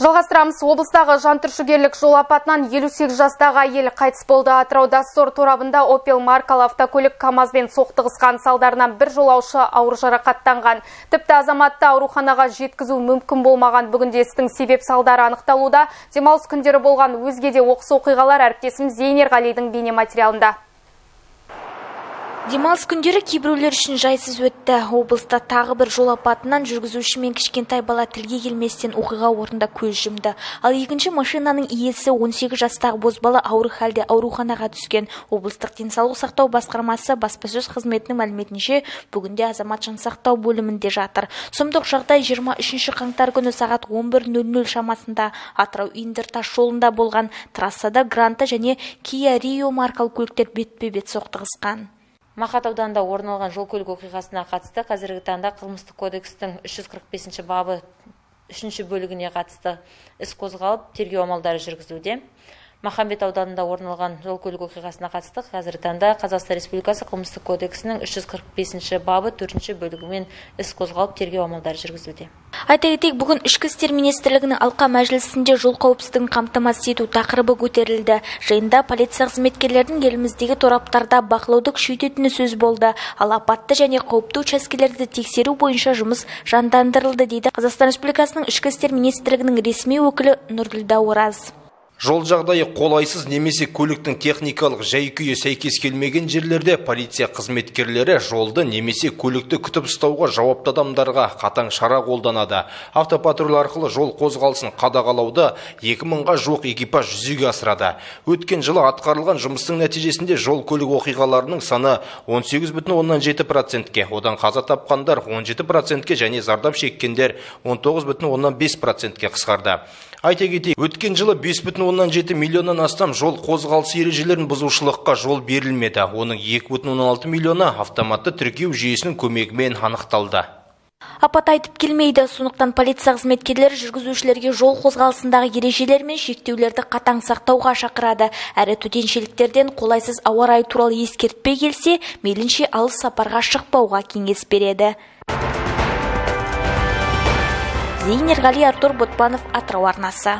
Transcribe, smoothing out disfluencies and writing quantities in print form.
Жалғастырамыз. Облыстағы жантүршігерлік жол апатынан 58 жастағы әйел қайтыс болды. Атырауда Сор торабында Opel маркалы автокөлік КамАЗбен соқтығысқан, салдарынан бір жолаушы ауыр жарақаттанған. Тіпті азаматты ауруханаға жеткізу мүмкін болмаған. Бүгінде істің себеп салдары анықталуда. Демалыс күндері болған өзге де оқыс оқиғалар әріптесім Зейнер Ғалидің бейнематериалында. Демалыс күндері кейбіреулер үшін жайсыз өтті. Облыста тағы бір жол апатынан жүргізуші мен кішкентай бала тілге келместен оқиға орнында көз жұмды. Ал екінші машинаның иесі 18 жастағы бозбала ауыр халде ауруханаға түскен. Облыстық денсаулық сақтау басқармасы баспасөз қызметінің мәліметінше, бүгінде азамат жансақтау бөлімінде жатыр. Сұмдық жағдай 23 қаңтар күні сағат 11:00 шамасында Атырау-Индер тас жолында болған. Трассада Гранта және Kia Rio маркалы көліктер бетпе-бет соқтығысқан. Мақат ауданында орын алған жол көлік оқиғасына қатысты қазіргі таңда қылмыстық кодекстің 345 бабы 3 бөлігіне қатысты іс қозғалып, тергеу амалдары жүргізілуде. Махамбет ауданында орын алған жол көлік оқиғасына қатысты қазіргі таңда Қазақстан Республикасы қылмыстық кодексінің 345 бабы 4 бөлігімен іс қозғалып, тергеу амалдары жүргізілуде. Айта кетейік, бүгін Ішкі істер министрлігінің алқа мәжілісінде жол қауіпсіздігін қамтамасыз ету тақырыбы көтерілді. Жиында полиция қызметкерлердің еліміздегі тораптарда бақылауды күшейтетіні сөз болды. Ал апатты және қауіпті учаскелерді тексеру бойынша жұмыс жандандырылды дейді Қазақстан Республикасының Ішкі істер министрлігінің ресми өкілі Нұрділдә Ораз. Жол жағдайы қолайсыз немесе көліктің техникалық жай-күйі сәйкес келмеген жерлерде полиция қызметкерлері жолды немесе көлікті күтіп ұстауға жауапты адамдарға қатаң шара қолданады. Автопатруль арқылы жол қозғалысын қадағалауды 2000-ға жуық экипаж жүзеге асырады. Өткен жылы атқарылған жұмыстың нәтижесінде жол көлік оқиғаларының саны 18,7%-ке, одан қаза тапқандар 17%-ке және зардап шеккендер 19,5%-ке қысқарды. Айта кетейік, өткен жылы 5,7 миллионнан астам жол қозғалысы ережелерін бұзушылыққа жол берілмеді. Оның 2,6 миллионы автоматты тіркеу жүйесінің көмегімен анықталды. Апат айтып келмейді, сондықтан полиция қызметкерлері жүргізушілерге жол қозғалысындағы ережелер мен шектеулерді қатаң сақтауға шақырады. Әрі төтеншеліктерден қолайсыз ауа райы туралы ескертпе келсе, мейлінше алыс сапарға шықпауға кеңес береді. Зейнер Ғали, Артур Ботпанов, Атырау арнасы.